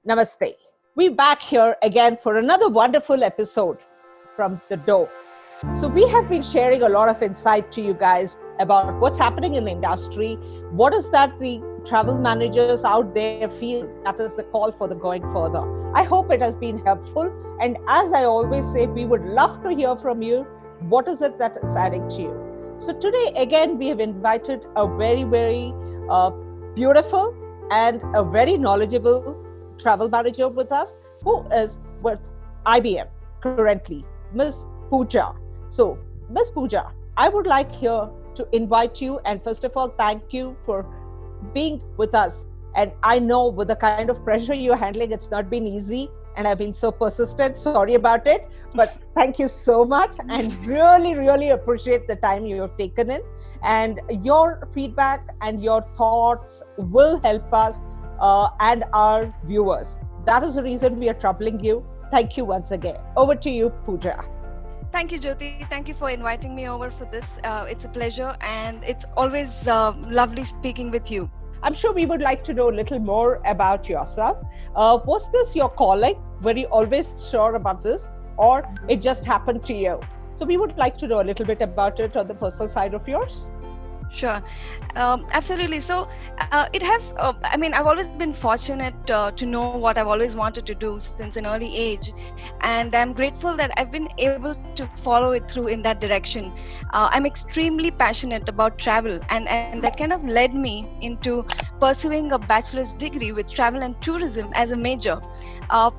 Namaste. We're back here again for another wonderful episode from the door. So we have been sharing a lot of insight to you guys about what's happening in the industry. What is that the travel managers out there feel? That is the call for the going further. I hope it has been helpful. And as I always say, we would love to hear from you. What is it that is adding to you? So today, again, we have invited a very beautiful and a very knowledgeable travel manager with us, who is with IBM currently, Ms Pooja. So, Ms Pooja, I would like here to invite you, and first of all, thank you for being with us. And I know with the kind of pressure you're handling, it's not been easy, and I've been so persistent. Sorry about it, but thank you so much, and really appreciate the time you have taken in. And your feedback and your thoughts will help us and our viewers. That is the reason we are troubling you. Thank you once again. Over to you, Pooja. Thank you, Jyothi. Thank you for inviting me over for this. It's a pleasure, and it's always lovely speaking with you. I'm sure we would like to know a little more about yourself. Was this your calling? Were you always sure about this, or it just happened to you? So we would like to know a little bit about it on the personal side of yours. Sure. Absolutely. So it has, I've always been fortunate to know what I've always wanted to do since an early age. And I'm grateful that I've been able to follow it through in that direction. I'm extremely passionate about travel, and that kind of led me into pursuing a bachelor's degree with travel and tourism as a major.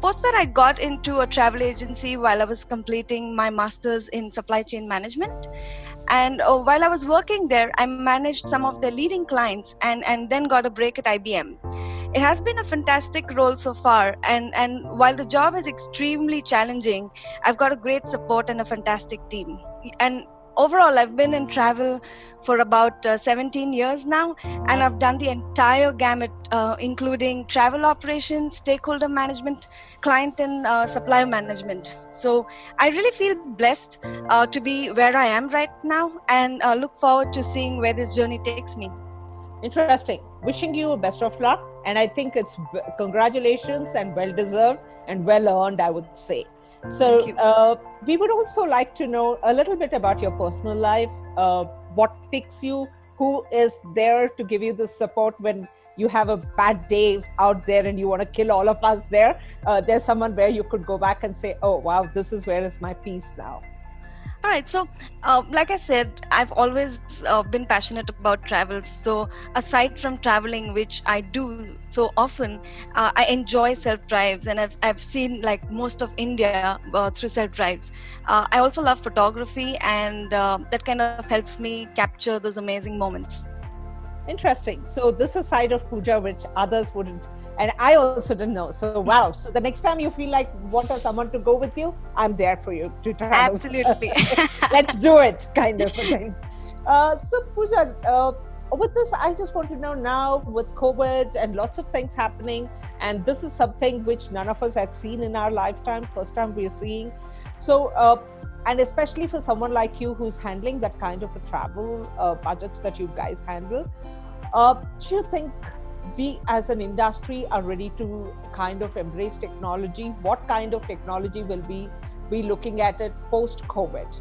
Post that, I got into a travel agency while I was completing my master's in supply chain management. And while I was working there, I managed some of their leading clients and then got a break at IBM. It has been a fantastic role so far. And while the job is extremely challenging, I've got a great support and a fantastic team. And overall, I've been in travel for about 17 years now, and I've done the entire gamut, including travel operations, stakeholder management, client and supplier management. So I really feel blessed to be where I am right now, and look forward to seeing where this journey takes me. Interesting. Wishing you best of luck. And I think it's congratulations and well deserved and well earned, I would say. So we would also like to know a little bit about your personal life. What takes you? Who is there to give you the support when you have a bad day out there and you want to kill all of us there? There's someone where you could go back and say, oh, wow, this is where is my peace now. All right. So, like I said, I've always been passionate about travel. So, aside from traveling, which I do so often, I enjoy self drives, and I've seen like most of India through self drives. I also love photography, and that kind of helps me capture those amazing moments. Interesting. So this is a side of Pooja which others wouldn't, and I also didn't know. So wow. So the next time you feel like want someone to go with you, I'm there for you to travel. Absolutely. Let's do it, kind of a thing. So Pooja, with this, I just want to know now with COVID and lots of things happening, and this is something which none of us had seen in our lifetime. First time we're seeing. So, and especially for someone like you who's handling that kind of a travel budgets that you guys handle, do you think we as an industry are ready to kind of embrace technology? What kind of technology will we be looking at it post-COVID?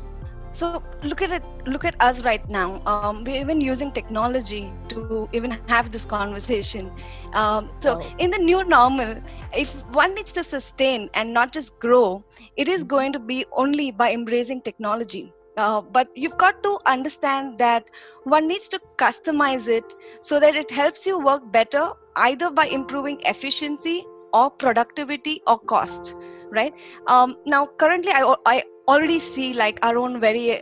So look at us right now. We're even using technology to even have this conversation. In the new normal, if one needs to sustain and not just grow, it is going to be only by embracing technology. But you've got to understand that one needs to customize it so that it helps you work better, either by improving efficiency or productivity or cost, right? Now, currently, I already see like our own very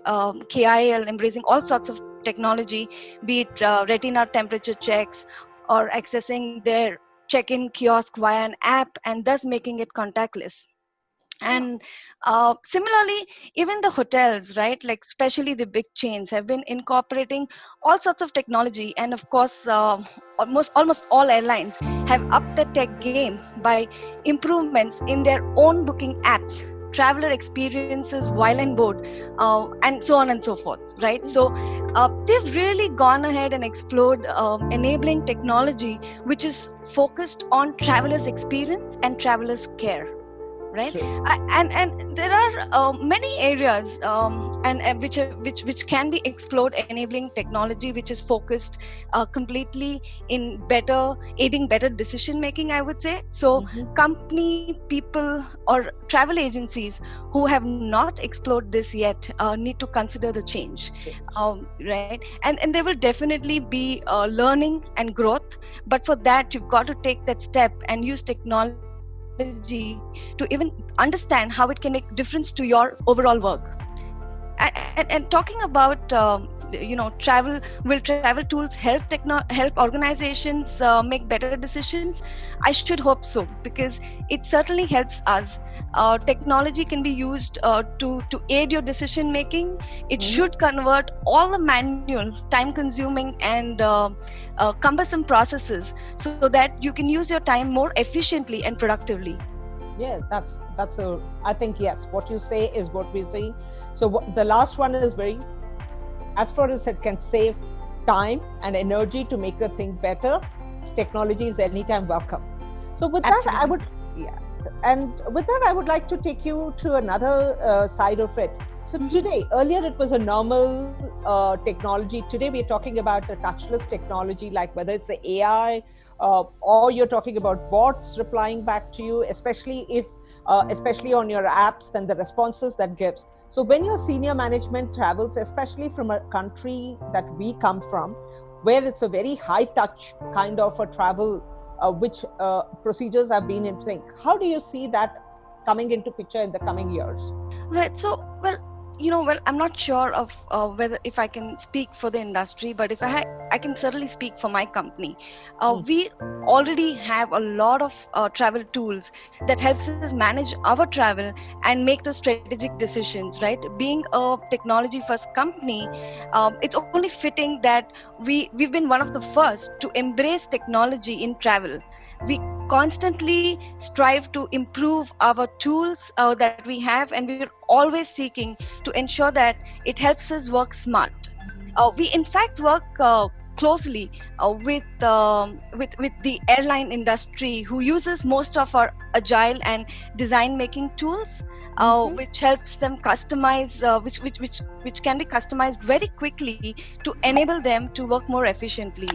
KIL embracing all sorts of technology, be it retina temperature checks or accessing their check-in kiosk via an app, and thus making it contactless. And similarly, even the hotels, right, like especially the big chains, have been incorporating all sorts of technology. And of course, almost all airlines have upped the tech game by improvements in their own booking apps. traveler experiences while on board, and so on and so forth, right? So they've really gone ahead and explored enabling technology which is focused on travelers experience and travelers care, right? True. And there are many areas, and which can be explored, enabling technology which is focused completely in better aiding better decision making, I would say. So Mhm. company people or travel agencies who have not explored this yet need to consider the change, Change. right? And there will definitely be learning and growth, but for that you've got to take that step and use technology to even understand how it can make difference to your overall work. And talking about travel, will travel tools help organizations make better decisions? I should hope so, because it certainly helps us. Technology can be used to aid your decision making. It Mhm. should convert all the manual, time consuming and cumbersome processes so that you can use your time more efficiently and productively. Yeah, that's a. I think yes. What you say is what we see. So the last one is very, as far as it can save time and energy to make the thing better. Technology is anytime welcome. So with that, I Absolutely. would, yeah, and with that, I would like to take you to another side of it. So today, earlier it was a normal technology. Today we're talking about a touchless technology, like whether it's a AI, or you're talking about bots replying back to you, especially on your apps and the responses that gives. So when your senior management travels, especially from a country that we come from, where it's a very high touch kind of a travel, which procedures have been in sync, how do you see that coming into picture in the coming years? Right. So, well, I'm not sure of whether if I can speak for the industry, but if I can certainly speak for my company. Mm. We already have a lot of travel tools that helps us manage our travel and make the strategic decisions. Right. Being a technology first company, it's only fitting that we've been one of the first to embrace technology in travel. We constantly strive to improve our tools that we have, and we're always seeking to ensure that it helps us work smart. We in fact work closely with the airline industry, who uses most of our agile and design making tools, Mhm. which helps them customize, which can be customized very quickly to enable them to work more efficiently.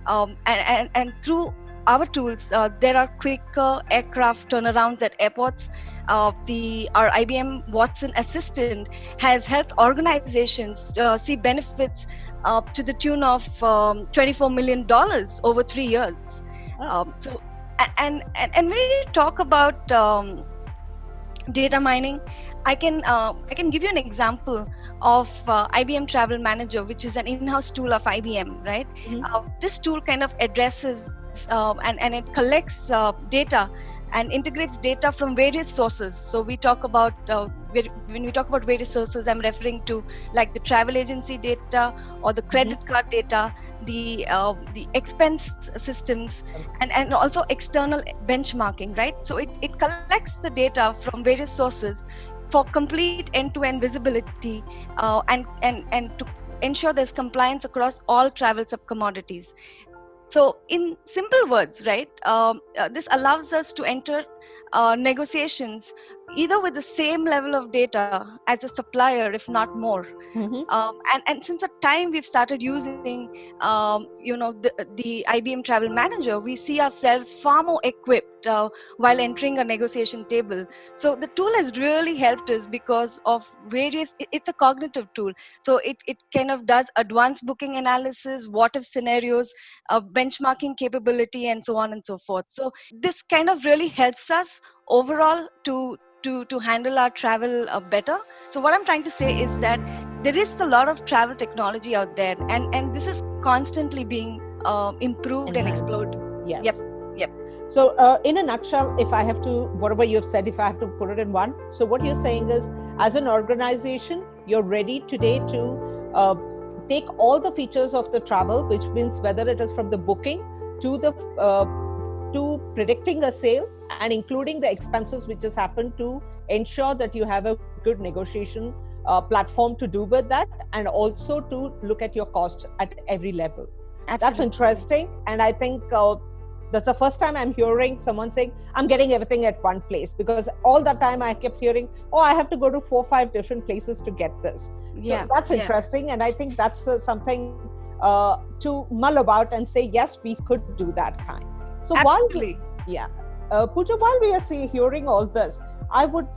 And through our tools, there are quicker aircraft turnarounds at airports. Our IBM Watson Assistant has helped organizations see benefits to the tune of $24 million over 3 years. Ah. So, and when you talk about data mining, I can give you an example of IBM Travel Manager, which is an in-house tool of IBM, right? Mhm. This tool kind of addresses and it collects data and integrates data from various sources. So we talk about when we talk about various sources, I'm referring to like the travel agency data or the Mhm. credit card data, the expense systems, and also external benchmarking, right? So it collects the data from various sources for complete end-to-end visibility, and to ensure there's compliance across all travel subcommodities. So in simple words, right, this allows us to enter negotiations either with the same level of data as a supplier, if not more. Mhm. And since the time we've started using the IBM Travel Manager, we see ourselves far more equipped while entering a negotiation table. So the tool has really helped us because of it's a cognitive tool. So it kind of does advanced booking analysis, what if scenarios, benchmarking capability, and so on and so forth. So this kind of really helps us overall to handle our travel better. So what I'm trying to say is that there is a lot of travel technology out there, and this is constantly being improved and Enhanced. explored. Yep. Yes. Yep. So, in a nutshell, if I have to, whatever you have said, if I have to put it in one, so what you're saying is, as an organization, you're ready today to uh, take all the features of the travel, which means whether it is from the booking to the to predicting a sale and including the expenses which has happened to ensure that you have a good negotiation platform to do with that, and also to look at your cost at every level. That's Absolutely. interesting. And I think that's the first time I'm hearing someone saying, I'm getting everything at one place, because all the time I kept hearing, oh, I have to go to 4 or 5 different places to get this. So that's interesting. And I think that's something to mull about and say, yes, we could do that kind. So Absolutely. Pooja, while we are hearing all this,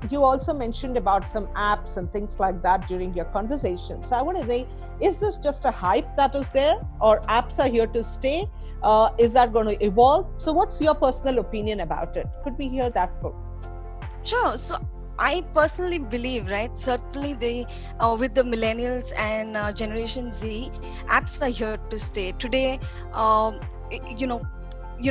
you also mentioned about some apps and things like that during your conversation. So I want to say, is this just a hype that is there, or apps are here to stay? Is that going to evolve? So what's your personal opinion about it? Could we hear that? Sure. So I personally believe, right, certainly with the millennials and Generation Z, apps are here to stay. Today, you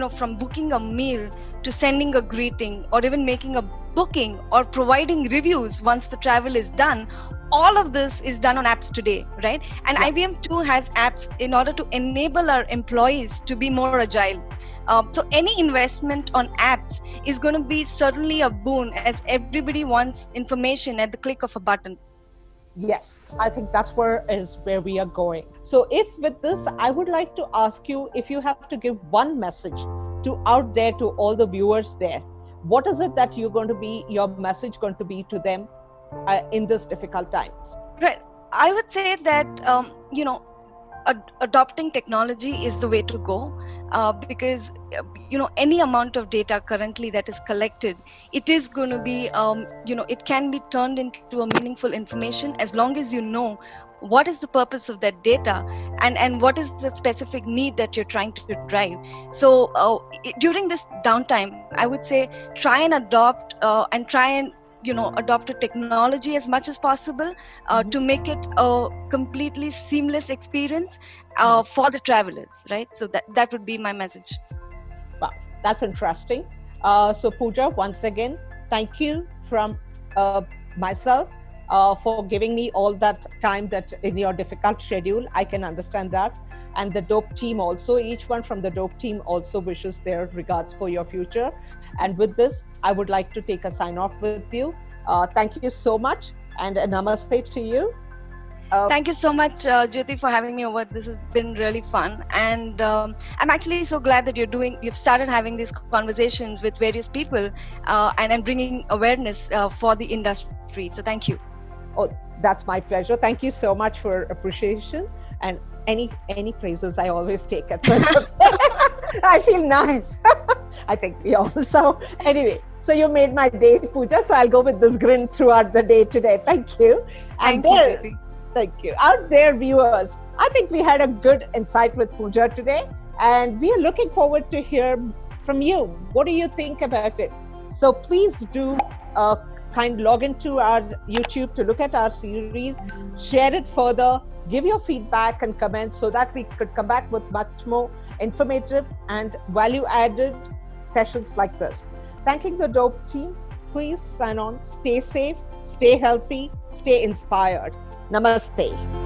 know, from booking a meal to sending a greeting, or even making a booking or providing reviews once the travel is done, all of this is done on apps today, right? And IBM too has apps in order to enable our employees to be more agile. So any investment on apps is going to be certainly a boon, as everybody wants information at the click of a button. Yes, I think that's where we are going. So if with this, I would like to ask you, if you have to give one message to out there, to all the viewers there, what is it that your message going to be to them in this difficult times? Right. I would say that, adopting technology is the way to go, because any amount of data currently that is collected, it is going to be it can be turned into a meaningful information, as long as you know what is the purpose of that data, and what is the specific need that you're trying to drive. So during this downtime, I would say try and adopt adopt a technology as much as possible to make it a completely seamless experience for the travelers, right? So that would be my message. Wow, that's interesting. So Pooja, once again, thank you from myself for giving me all that time that in your difficult schedule. I can understand that. And the DOPE team also, each one from the DOPE team also wishes their regards for your future. And with this, I would like to take a sign off with you. Thank you so much, and a namaste to you. Thank you so much, Jyothi, for having me over. This has been really fun, and I'm actually so glad that you've started having these conversations with various people, and bringing awareness for the industry. So thank you. Oh, that's my pleasure. Thank you so much for appreciation, and any praises I always take it. So I feel nice. I think we also. Anyway, so you made my day, Pooja. So I'll go with this grin throughout the day today. Thank you. And thank you. Thank you. Out there, viewers, I think we had a good insight with Pooja today, and we are looking forward to hear from you. What do you think about it? So please do log into our YouTube to look at our series, share it further, give your feedback and comments, so that we could come back with much more informative and value-added sessions like this. Thanking the DOPE team. Please sign on, stay safe, stay healthy, stay inspired. Namaste.